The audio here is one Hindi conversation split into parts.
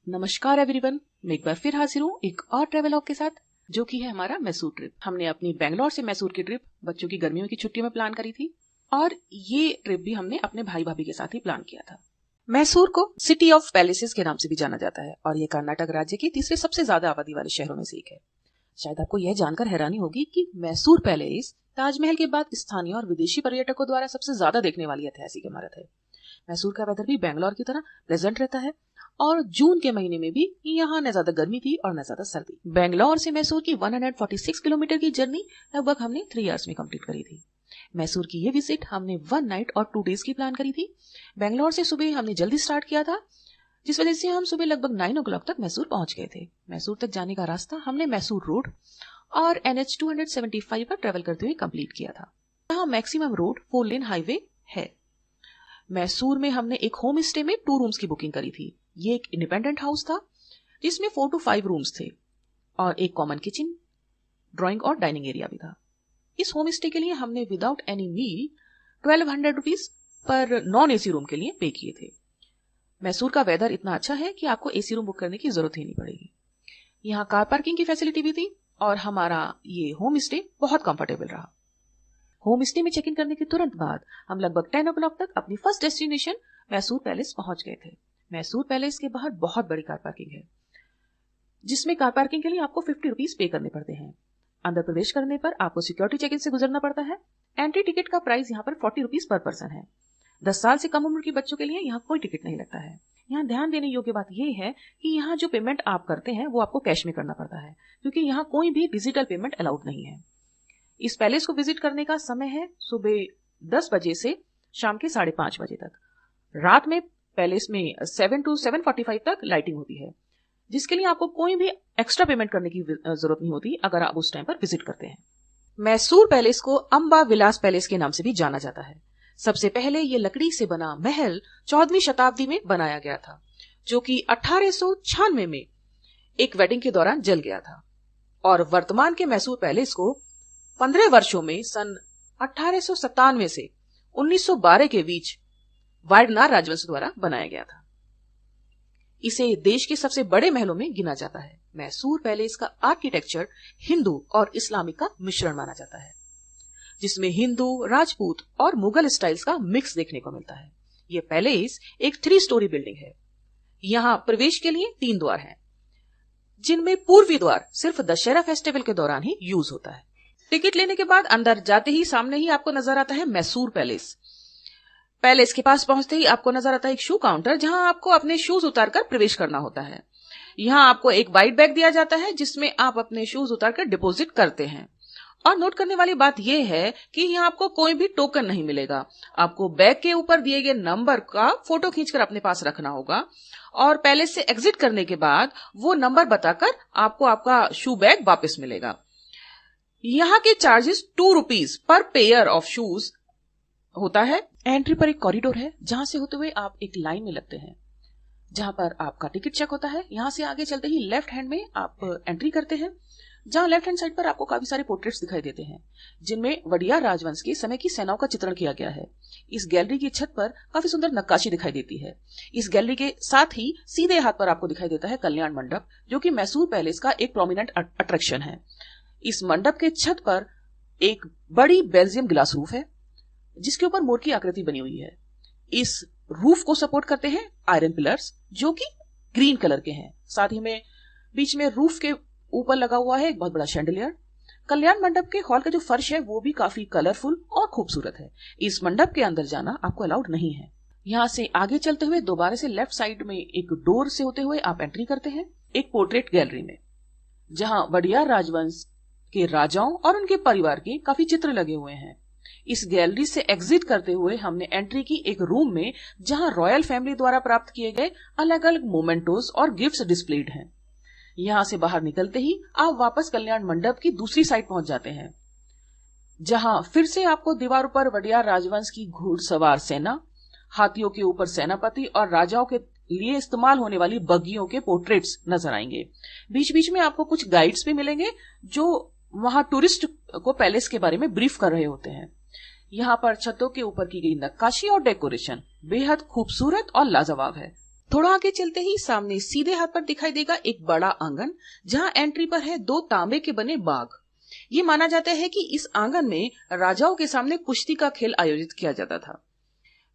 नमस्कार एवरीवन, मैं एक बार फिर हाजिर हूँ एक और ट्रेवल व्लॉग के साथ, जो कि है हमारा मैसूर ट्रिप। हमने अपनी बेंगलोर से मैसूर की ट्रिप बच्चों की गर्मियों की छुट्टियों में प्लान करी थी और ये ट्रिप भी हमने अपने भाई भाभी के साथ ही प्लान किया था। मैसूर को सिटी ऑफ पैलेसेस के नाम से भी जाना जाता है और ये कर्नाटक राज्य के तीसरे सबसे ज्यादा आबादी वाले शहरों में से एक है। शायद आपको यह जानकर हैरानी होगी कि मैसूर पैलेस ताजमहल के बाद स्थानीय और विदेशी पर्यटकों द्वारा सबसे ज्यादा देखने वाली ऐतिहासिक इमारत है। मैसूर का वेदर भी बेंगलोर की तरह प्लेजेंट रहता है और जून के महीने में भी यहाँ न ज्यादा गर्मी थी और न ज्यादा सर्दी। बेंगलोर से मैसूर की 146 किलोमीटर की जर्नी लगभग हमने 3 इयर्स में कंप्लीट करी थी। मैसूर की ये विजिट हमने 1 नाइट और 2 डेज की प्लान करी थी। बेंगलोर से सुबह हमने जल्दी स्टार्ट किया था, जिस वजह से हम सुबह लगभग 9 o'clock तक मैसूर पहुंच गए थे। मैसूर तक जाने का रास्ता हमने मैसूर रोड और NH 275 पर ट्रेवल करते हुए कंप्लीट किया था। यहाँ मैक्सिमम रोड 4 लेन हाईवे है। मैसूर में हमने एक होम स्टे में 2 रूम्स की बुकिंग करी थी। ये एक इंडिपेंडेंट हाउस था जिसमें 4 to 5 रूम्स थे और एक कॉमन किचन, ड्राइंग और डाइनिंग एरिया भी था। इस होम स्टे के लिए हमने विदाउट एनी मील 1200 रुपीज पर नॉन एसी रूम के लिए पे किए थे। मैसूर का वेदर इतना अच्छा है कि आपको एसी रूम बुक करने की जरूरत ही नहीं पड़ेगी। यहाँ कार पार्किंग की फैसिलिटी भी थी और हमारा ये होम स्टे बहुत कंफर्टेबल रहा। होम स्टे में चेक इन करने के तुरंत बाद हम लगभग 10 o'clock तक अपनी फर्स्ट डेस्टिनेशन मैसूर पैलेस पहुंच गए थे। मैसूर पैलेस के बाहर बहुत बड़ी कार पार्किंग है, जिसमें कार पार्किंग के लिए आपको 50 रुपीज पे करने पड़ते हैं। अंदर प्रवेश करने पर आपको सिक्योरिटी चेक इन से गुजरना पड़ता है। एंट्री टिकट का प्राइस यहाँ पर 40 रुपीज पर पर्सन है। 10 साल से कम उम्र के बच्चों के लिए यहाँ कोई टिकट नहीं लगता है। यहाँ ध्यान देने योग्य बात यह है कि यहाँ जो पेमेंट आप करते हैं वो आपको कैश में करना पड़ता है, क्योंकि यहाँ कोई भी डिजिटल पेमेंट अलाउड नहीं है। इस पैलेस को विजिट करने का समय है सुबह 10 बजे से शाम के 5:30 बजे तक। रात में पैलेस में 7 to 7:45 तक लाइटिंग होती है, जिसके लिए आपको कोई भी एक्स्ट्रा पेमेंट करने की जरूरत नहीं होती अगर आप उस टाइम पर विजिट करते हैं। मैसूर पैलेस को अंबा विलास पैलेस के नाम से भी जाना जाता है। सबसे पहले ये लकड़ी से बना महल 14वीं शताब्दी में बनाया गया था, जो कि 1896 में एक वेडिंग के दौरान जल गया था और वर्तमान के मैसूर पैलेस को 15 वर्षों में सन 1897 से 1912 के बीच वायनाड राजवंश द्वारा बनाया गया था। इसे देश के सबसे बड़े महलों में गिना जाता है। मैसूर पैलेस का आर्किटेक्चर हिंदू और इस्लामिक का मिश्रण माना जाता है, जिसमें हिंदू, राजपूत और मुगल स्टाइल्स का मिक्स देखने को मिलता है। यह पैलेस एक 3 स्टोरी बिल्डिंग है। यहाँ प्रवेश के लिए 3 द्वार हैं, जिनमें पूर्वी द्वार सिर्फ दशहरा फेस्टिवल के दौरान ही यूज होता है। टिकट लेने के बाद अंदर जाते ही सामने ही आपको नजर आता है मैसूर पैलेस। पैलेस के पास पहुंचते ही आपको नजर आता है एक शू काउंटर, जहां आपको अपने शूज उतारकर प्रवेश करना होता है। यहाँ आपको एक वाइट बैग दिया जाता है, जिसमें आप अपने शूज उतारकर डिपॉजिट करते हैं। और नोट करने वाली बात यह है कि यहाँ आपको कोई भी टोकन नहीं मिलेगा। आपको बैग के ऊपर दिए गए नंबर का फोटो खींचकर अपने पास रखना होगा और पैलेस से एग्जिट करने के बाद वो नंबर बताकर आपको आपका शू बैग वापस मिलेगा। यहाँ के charges 2 rupees per pair of shoes होता है। एंट्री पर एक कॉरिडोर है, जहां से होते हुए आप एक लाइन में लगते हैं, जहां पर आपका टिकट चेक होता है। यहां से आगे चलते ही लेफ्ट हैंड में आप एंट्री करते हैं, जहां लेफ्ट हैंड साइड पर आपको काफी सारे पोर्ट्रेट्स दिखाई देते हैं, जिनमें वडियार राजवंश के समय की सेनाओं का चित्रण किया गया है। इस गैलरी की छत पर काफी सुंदर नक्काशी दिखाई देती है। इस गैलरी के साथ ही सीधे हाथ पर आपको दिखाई देता है कल्याण मंडप, जो कि मैसूर पैलेस का एक प्रोमिनेंट अट्रैक्शन है। इस मंडप के छत पर एक बड़ी बेल्जियम ग्लास रूफ है, जिसके ऊपर मोर की आकृति बनी हुई है। इस रूफ को सपोर्ट करते हैं आयरन पिलर्स, जो कि ग्रीन कलर के हैं। साथ ही में बीच में रूफ के ऊपर लगा हुआ है एक बहुत बड़ा शैंडलियर। कल्याण मंडप के हॉल का जो फर्श है वो भी काफी कलरफुल और खूबसूरत है। इस मंडप के अंदर जाना आपको अलाउड नहीं है। यहाँ से आगे चलते हुए दोबारा से लेफ्ट साइड में एक डोर से होते हुए आप एंट्री करते हैं एक पोर्ट्रेट गैलरी में, जहां वडियार राजवंश के राजाओं और उनके परिवार के काफी चित्र लगे हुए हैं। इस गैलरी से एग्जिट करते हुए हमने एंट्री की एक रूम में, जहां रॉयल फैमिली द्वारा प्राप्त किए गए अलग अलग मोमेंटोज और गिफ्ट्स डिस्प्लेड हैं। यहां से बाहर निकलते ही आप वापस कल्याण मंडप की दूसरी साइड पहुंच जाते हैं, जहां फिर से आपको दीवारों पर वडियार राजवंश की घुड़सवार सेना, हाथियों के ऊपर सेनापति और राजाओं के लिए इस्तेमाल होने वाली बग्गियों के पोर्ट्रेट्स नजर आएंगे। बीच बीच में आपको कुछ गाइड्स भी मिलेंगे, जो वहां टूरिस्ट को पैलेस के बारे में ब्रीफ कर रहे होते हैं। यहाँ पर छतों के ऊपर की गई नक्काशी और डेकोरेशन बेहद खूबसूरत और लाजवाब है। थोड़ा आगे चलते ही सामने सीधे हाथ पर दिखाई देगा एक बड़ा आंगन, जहां एंट्री पर है 2 तांबे के बने बाग। ये माना जाता है कि इस आंगन में राजाओं के सामने कुश्ती का खेल आयोजित किया जाता था।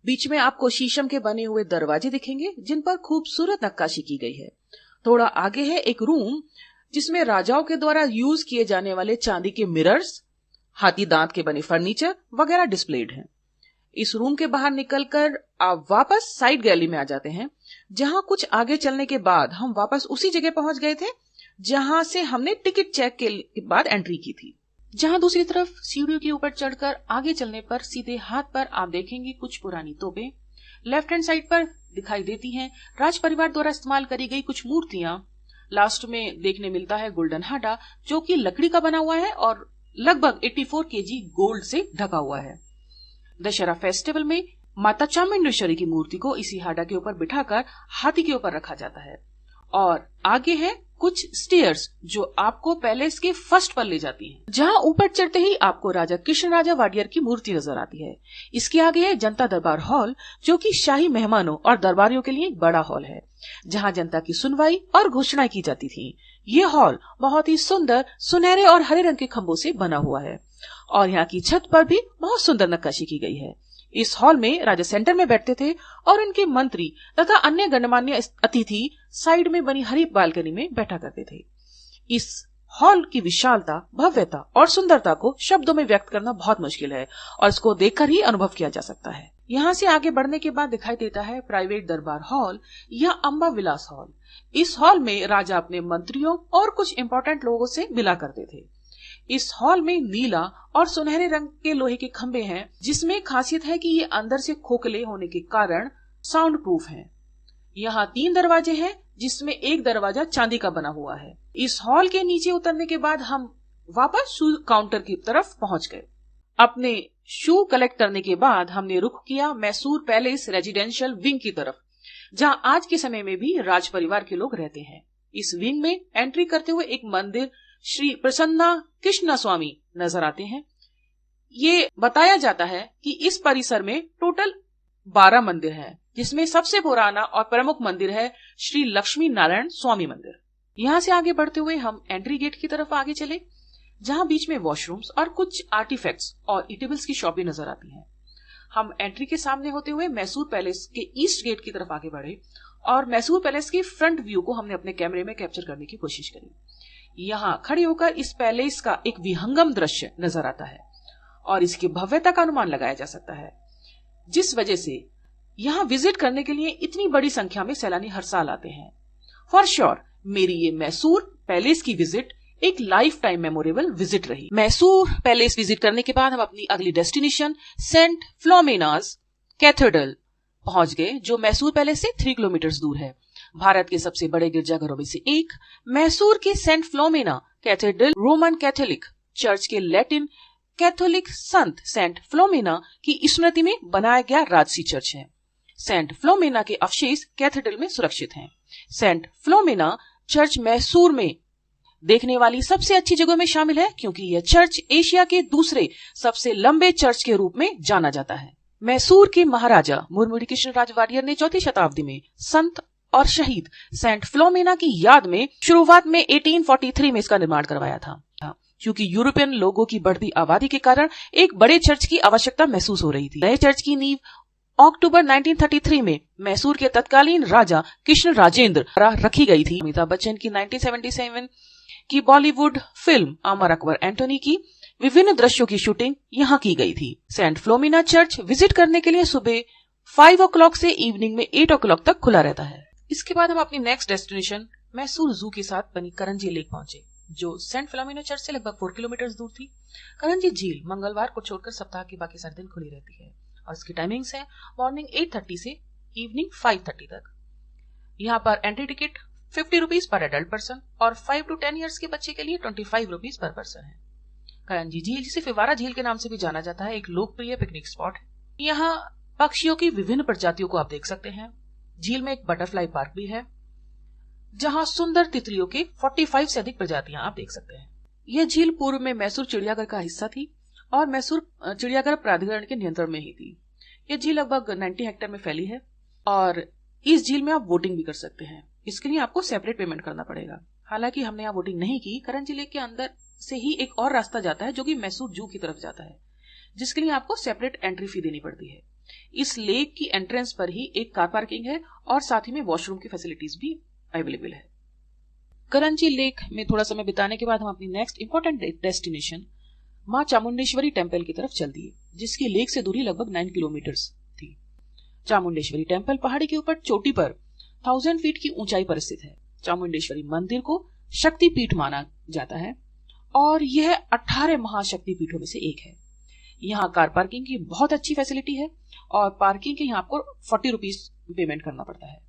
बीच में आपको शीशम के बने हुए दरवाजे दिखेंगे, जिन पर खूबसूरत नक्काशी की गई है। थोड़ा आगे है एक रूम, जिसमें राजाओं के द्वारा यूज किए जाने वाले चांदी के मिरर्स, हाथी दांत के बने फर्नीचर वगैरह डिस्प्लेड हैं। इस रूम के बाहर निकलकर आप वापस साइड गैलरी में आ जाते हैं, जहां कुछ आगे चलने के बाद हम वापस उसी जगह पहुंच गए थे जहां से हमने टिकट चेक के बाद एंट्री की थी। जहां दूसरी तरफ सीढ़ियों के ऊपर चढ़कर आगे चलने पर सीधे हाथ पर आप देखेंगे कुछ पुरानी तोपें। लेफ्ट हैंड साइड पर दिखाई देती हैं राज परिवार द्वारा इस्तेमाल करी गई कुछ मूर्तियां। लास्ट में देखने मिलता है गोल्डन हाडा, जो कि लकड़ी का बना हुआ है और लगभग 84 केजी गोल्ड से ढका हुआ है। दशहरा फेस्टिवल में माता चामुंडेश्वरी की मूर्ति को इसी हाडा के ऊपर बिठाकर हाथी के ऊपर रखा जाता है। और आगे है कुछ स्टेयर्स जो आपको पैलेस के फर्स्ट पर ले जाती हैं, जहां ऊपर चढ़ते ही आपको राजा कृष्णराजा वाडियर की मूर्ति नजर आती है। इसके आगे है जनता दरबार हॉल, जो कि शाही मेहमानों और दरबारियों के लिए एक बड़ा हॉल है, जहां जनता की सुनवाई और घोषणाएं की जाती थी। ये हॉल बहुत ही सुंदर सुनहरे और हरे रंग के खंभों से बना हुआ है और यहाँ की छत पर भी बहुत सुंदर नक्काशी की गई है। इस हॉल में राजा सेंटर में बैठते थे और उनके मंत्री तथा अन्य गणमान्य अतिथि साइड में बनी हरी बालकनी में बैठा करते थे। इस हॉल की विशालता, भव्यता और सुंदरता को शब्दों में व्यक्त करना बहुत मुश्किल है और इसको देखकर ही अनुभव किया जा सकता है। यहाँ से आगे बढ़ने के बाद दिखाई देता है प्राइवेट दरबार हॉल या अंबा विलास हॉल। इस हॉल में राजा अपने मंत्रियों और कुछ इंपॉर्टेंट लोगों से मिला करते थे। इस हॉल में नीला और सुनहरे रंग के लोहे के खंभे हैं, जिसमें खासियत है कि ये अंदर से खोखले होने के कारण साउंड प्रूफ हैं। यहाँ 3 दरवाजे हैं, जिसमें एक दरवाजा चांदी का बना हुआ है। इस हॉल के नीचे उतरने के बाद हम वापस शू काउंटर की तरफ पहुंच गए। अपने शू कलेक्ट करने के बाद हमने रुख किया मैसूर पैलेस रेजिडेंशियल विंग की तरफ, जहां आज के समय में भी राज परिवार के लोग रहते हैं। इस विंग में एंट्री करते हुए एक मंदिर श्री प्रसन्ना कृष्णा स्वामी नजर आते हैं। ये बताया जाता है कि इस परिसर में टोटल 12 मंदिर हैं, जिसमें सबसे पुराना और प्रमुख मंदिर है श्री लक्ष्मी नारायण स्वामी मंदिर। यहाँ से आगे बढ़ते हुए हम एंट्री गेट की तरफ आगे चले, जहाँ बीच में वॉशरूम्स और कुछ आर्टिफैक्ट्स और ईटेबल्स की शॉप भी नजर आती है। हम एंट्री के सामने होते हुए मैसूर पैलेस के ईस्ट गेट की तरफ आगे बढ़े और मैसूर पैलेस के फ्रंट व्यू को हमने अपने कैमरे में कैप्चर करने की कोशिश करी। यहाँ खड़े होकर इस पैलेस का एक विहंगम दृश्य नजर आता है और इसकी भव्यता का अनुमान लगाया जा सकता है, जिस वजह से यहाँ विजिट करने के लिए इतनी बड़ी संख्या में सैलानी हर साल आते हैं। फॉर श्योर मेरी ये मैसूर पैलेस की विजिट एक लाइफ टाइम मेमोरेबल विजिट रही। मैसूर पैलेस विजिट करने के बाद हम अपनी अगली डेस्टिनेशन सेंट फिलोमेनास कैथेड्रल पहुंच गए, जो मैसूर पैलेस से 3 किलोमीटर दूर है। भारत के सबसे बड़े गिरजाघरों में से एक मैसूर के saint Philomena cathedral Roman Catholic church के लैटिन कैथोलिक संत सेंट फिलोमेना की स्मृति में बनाया गया राजसी चर्च है। सेंट फिलोमेना के अवशेष कैथेड्रल में सुरक्षित हैं। सेंट फिलोमेना चर्च मैसूर में देखने वाली सबसे अच्छी जगहों में शामिल है, क्योंकि यह चर्च एशिया के दूसरे सबसे लंबे चर्च के रूप में जाना जाता है। मैसूर के महाराजा मुरमुरी कृष्णराज वाडियर ने 4वीं शताब्दी में संत और शहीद सेंट फिलोमेना की याद में शुरुआत में 1843 में इसका निर्माण करवाया था, क्योंकि यूरोपियन लोगों की बढ़ती आबादी के कारण एक बड़े चर्च की आवश्यकता महसूस हो रही थी। नए चर्च की नींव अक्टूबर 1933 में मैसूर के तत्कालीन राजा कृष्ण राजेंद्र द्वारा रखी गई थी। अमिताभ बच्चन की 1977 की बॉलीवुड फिल्म अमर अकबर एंटोनी की विभिन्न दृश्यों की शूटिंग यहाँ की गई थी। सेंट फिलोमेना चर्च विजिट करने के लिए सुबह 5 o'clock से इवनिंग में 8 o'clock तक खुला रहता है। इसके बाद हम अपनी नेक्स्ट डेस्टिनेशन मैसूर जू के साथ बनी करंजी लेक पहुंचे, जो सेंट फिलोमेना चर्च से लगभग 4 किलोमीटर दूर थी। करंजी झील मंगलवार को छोड़कर सप्ताह के बाकी सारे दिन खुली रहती है और इसकी टाइमिंग्स है मॉर्निंग 8:30 से इवनिंग 5:30 तक। यहाँ पर entry ticket 50 rupees per adult person और 5 to 10 ईयर्स के बच्चे के लिए 25 रुपीज पर पर्सन है। करंजी झील, जिसे फिवारा झील के नाम से भी जाना जाता है, एक लोकप्रिय पिकनिक स्पॉट है। यहाँ पक्षियों की विभिन्न प्रजातियों को आप देख सकते हैं। झील में एक बटरफ्लाई पार्क भी है, जहां सुंदर तितलियों के 45 से अधिक प्रजातियां आप देख सकते हैं। यह झील पूर्व में मैसूर चिड़ियाघर का हिस्सा थी और मैसूर चिड़ियाघर प्राधिकरण के नियंत्रण में ही थी। यह झील लगभग 90 हेक्टेयर में फैली है और इस झील में आप बोटिंग भी कर सकते हैं। इसके लिए आपको सेपरेट पेमेंट करना पड़ेगा। हालांकि हमने यहाँ बोटिंग नहीं की। करंजी लेक के अंदर से ही एक और रास्ता जाता है जो कि मैसूर जू की तरफ जाता है, जिसके लिए आपको सेपरेट एंट्री फी देनी पड़ती है। इस लेक की एंट्रेंस पर ही एक कार पार्किंग है और साथ ही में वॉशरूम की फैसिलिटीज भी अवेलेबल है। करंजी लेक में थोड़ा समय बिताने के बाद हम अपनी नेक्स्ट इंपॉर्टेंट डेस्टिनेशन मां चामुंडेश्वरी टेम्पल की तरफ चल दिए, जिसकी लेक से दूरी लगभग 9 किलोमीटर थी। चामुंडेश्वरी टेम्पल पहाड़ी के ऊपर चोटी पर 1000 फीट की ऊंचाई पर स्थित है। चामुंडेश्वरी मंदिर को शक्तिपीठ माना जाता है और यह 18 महाशक्तिपीठों में से एक है। यहाँ कार पार्किंग की बहुत अच्छी फैसिलिटी है और पार्किंग के यहाँ आपको 40 रुपीज पेमेंट करना पड़ता है।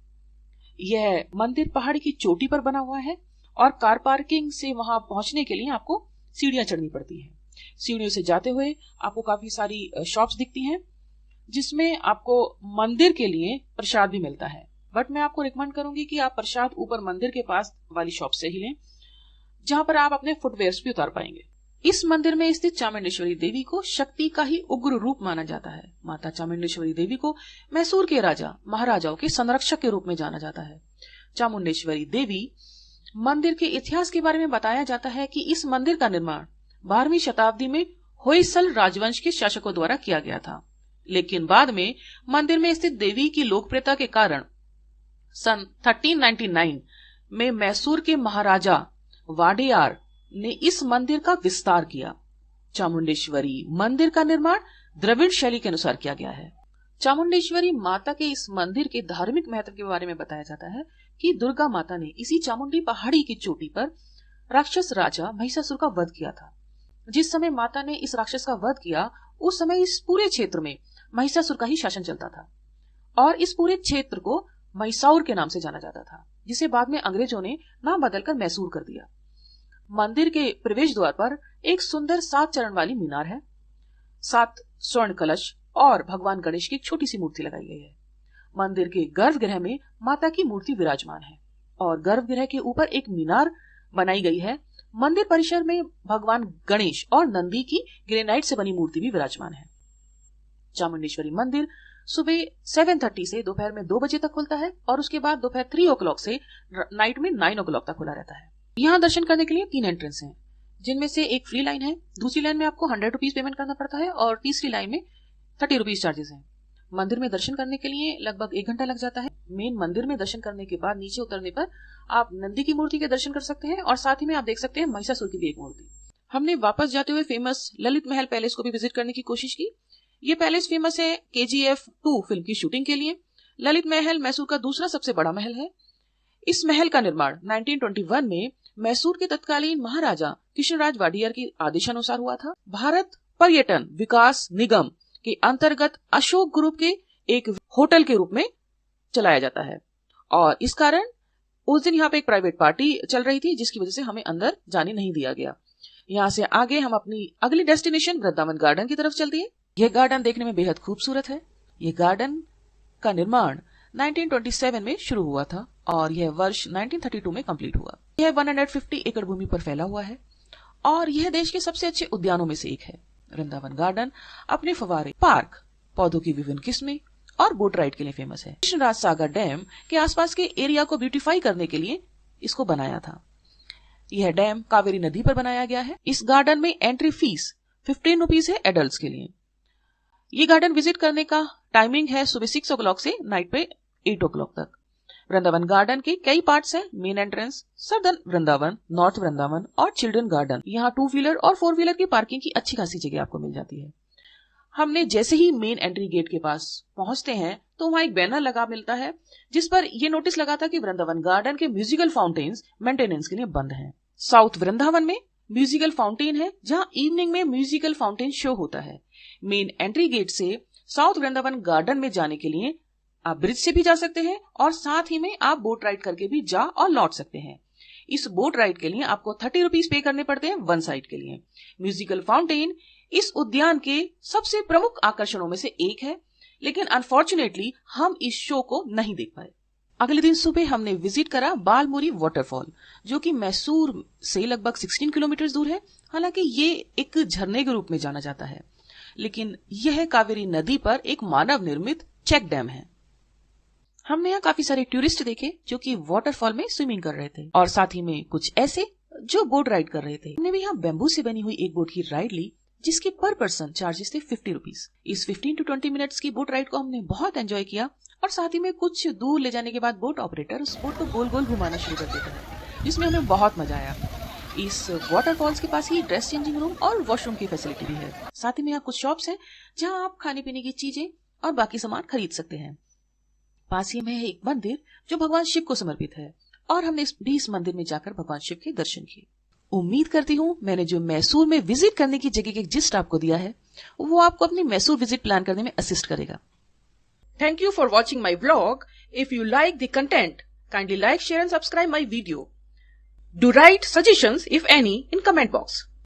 यह मंदिर पहाड़ी की चोटी पर बना हुआ है और कार पार्किंग से वहां पहुंचने के लिए आपको सीढ़ियां चढ़नी पड़ती हैं। सीढ़ियों से जाते हुए आपको काफी सारी शॉप्स दिखती हैं, जिसमें आपको मंदिर के लिए प्रसाद भी मिलता है। बट मैं आपको रिकमेंड करूंगी कि आप प्रसाद ऊपर मंदिर के पास वाली शॉप से ही लें, जहां पर आप अपने फुटवेयर्स भी उतार पाएंगे। इस मंदिर में स्थित चामुंडेश्वरी देवी को शक्ति का ही उग्र रूप माना जाता है। माता चामुंडेश्वरी देवी को मैसूर के राजा महाराजाओं के संरक्षक के रूप में जाना जाता है। चामुंडेश्वरी देवी मंदिर के इतिहास के बारे में बताया जाता है कि इस मंदिर का निर्माण 12वीं शताब्दी में होयसल राजवंश के शासकों द्वारा किया गया था, लेकिन बाद में मंदिर में स्थित देवी की लोकप्रियता के कारण सन 1399 में मैसूर के महाराजा वाडेयार ने इस मंदिर का विस्तार किया। चामुंडेश्वरी मंदिर का निर्माण द्रविड़ शैली के अनुसार किया गया है। चामुंडेश्वरी माता के इस मंदिर के धार्मिक महत्व के बारे में बताया जाता है कि दुर्गा माता ने इसी चामुंडी पहाड़ी की चोटी पर राक्षस राजा महिषासुर का वध किया था। जिस समय माता ने इस राक्षस का वध किया, उस समय इस पूरे क्षेत्र में महिषासुर का ही शासन चलता था और इस पूरे क्षेत्र को मैसूर के नाम से जाना जाता था, जिसे बाद में अंग्रेजों ने नाम बदलकर मैसूर कर दिया। मंदिर के प्रवेश द्वार पर एक सुंदर 7 चरण वाली मीनार है। 7 स्वर्ण कलश और भगवान गणेश की एक छोटी सी मूर्ति लगाई गई है। मंदिर के गर्भगृह में माता की मूर्ति विराजमान है और गर्भगृह के ऊपर एक मीनार बनाई गई है। मंदिर परिसर में भगवान गणेश और नंदी की ग्रेनाइट से बनी मूर्ति भी विराजमान है। चामुंडेश्वरी मंदिर सुबह 7:30 से दोपहर में 2 बजे तक खुलता है और उसके बाद दोपहर 3 o'clock से नाइट में 9 o'clock तक खुला रहता है। यहाँ दर्शन करने के लिए 3 एंट्रेंस हैं, जिनमें से एक फ्री लाइन है, दूसरी लाइन में आपको 100 रुपीज पेमेंट करना पड़ता है और तीसरी लाइन में 30 रुपीज चार्जेस हैं। मंदिर में दर्शन करने के लिए लगभग 1 घंटा लग जाता है। मेन मंदिर में दर्शन करने के बाद नीचे उतरने पर आप नंदी की मूर्ति के दर्शन कर सकते हैं और साथ ही में आप देख सकते हैं महिषासुर की भी एक मूर्ति। हमने वापस जाते हुए फेमस ललित महल पैलेस को भी विजिट करने की कोशिश की। ये पैलेस फेमस है KGF 2 फिल्म की शूटिंग के लिए। ललित महल मैसूर का दूसरा सबसे बड़ा महल है। इस महल का निर्माण 1921 में मैसूर के तत्कालीन महाराजा कृष्णराज वाडियार के आदेशानुसार हुआ था। भारत पर्यटन विकास निगम के अंतर्गत अशोक ग्रुप के एक होटल के रूप में चलाया जाता है और इस कारण उस दिन यहाँ पे एक प्राइवेट पार्टी चल रही थी, जिसकी वजह से हमें अंदर जाने नहीं दिया गया। यहाँ से आगे हम अपनी अगली डेस्टिनेशन वृंदावन गार्डन की तरफ चल दिए। यह गार्डन देखने में बेहद खूबसूरत है। यह गार्डन का निर्माण 1927 में शुरू हुआ था और यह वर्ष 1932 में कंप्लीट हुआ। यह 150 एकड़ भूमि पर फैला हुआ है और यह देश के सबसे अच्छे उद्यानों में से एक है। वृंदावन गार्डन अपने फवारे, पार्क, पौधों की विभिन्न किस्में और बोट राइड के लिए फेमस है। कृष्णराज सागर डैम के आसपास के एरिया को ब्यूटीफाई करने के लिए इसको बनाया था। यह डैम कावेरी नदी पर बनाया गया है। इस गार्डन में एंट्री फीस 15 रुपीज है एडल्ट्स के लिए। ये गार्डन विजिट करने का टाइमिंग है सुबह 6 o'clock से नाइट पे 8 o'clock तक। वृंदावन गार्डन के कई पार्ट्स हैं। Main entrance, southern Vrindavan, north Vrindavan और चिल्ड्रन गार्डन। यहाँ 2 व्हीलर और 4 व्हीलर की पार्किंग की अच्छी खासी जगह आपको मिल जाती है। हमने जैसे ही मेन एंट्री गेट के पास पहुंचते हैं तो वहां एक बैनर लगा मिलता है, जिस पर यह नोटिस लगा था कि वृंदावन गार्डन के म्यूजिकल फाउंटेन्स मेंटेनेंस के लिए बंद हैं। साउथ वृंदावन में म्यूजिकल फाउंटेन है, जहां इवनिंग में म्यूजिकल फाउंटेन शो होता है। मेन एंट्री गेट से साउथ वृंदावन गार्डन में जाने के लिए आप ब्रिज से भी जा सकते हैं और साथ ही में आप बोट राइड करके भी जा और लौट सकते हैं। इस बोट राइड के लिए आपको 30 रुपीज पे करने पड़ते हैं 1 साइड के लिए। म्यूजिकल फाउंटेन इस उद्यान के सबसे प्रमुख आकर्षणों में से एक है, लेकिन अनफॉर्चुनेटली हम इस शो को नहीं देख पाए। अगले दिन सुबह हमने विजिट करा बालमुरी वाटरफॉल, जो कि मैसूर से लगभग 16 किलोमीटर दूर है। हालांकि ये एक झरने के रूप में जाना जाता है, लेकिन यह कावेरी नदी पर एक मानव निर्मित चेक डैम है। हमने यहाँ काफी सारे टूरिस्ट देखे जो कि वाटरफॉल में स्विमिंग कर रहे थे और साथ ही में कुछ ऐसे जो बोट राइड कर रहे थे। हमने भी यहाँ बेम्बू से बनी हुई एक बोट की राइड ली जिसके पर पर्सन चार्जेस थे 50 रुपीज। इस 15 to 20 मिनट्स की बोट राइड को हमने बहुत एंजॉय किया और साथ ही में कुछ दूर ले जाने के बाद बोट ऑपरेटर उस बोट को गोल गोल घुमाना शुरू कर देता है जिसमें हमें बहुत मजा आया। इस वाटरफॉल्स के पास ही ड्रेस चेंजिंग रूम और वॉशरूम की फैसिलिटी भी है। साथ ही में यहाँ कुछ शॉप्स हैं जहाँ आप खाने पीने की चीजें और बाकी सामान खरीद सकते हैं। पास ही में है एक मंदिर जो भगवान शिव को समर्पित है और हमने इस मंदिर में जाकर भगवान शिव के दर्शन किए। उम्मीद करती हूँ मैंने जो मैसूर में विजिट करने की जगह के जिस्ट आपको दिया है वो आपको अपनी मैसूर विजिट प्लान करने में असिस्ट करेगा। Thank you for watching my vlog. If you like the content, kindly like, share and subscribe my video. Do write suggestions if any in comment box.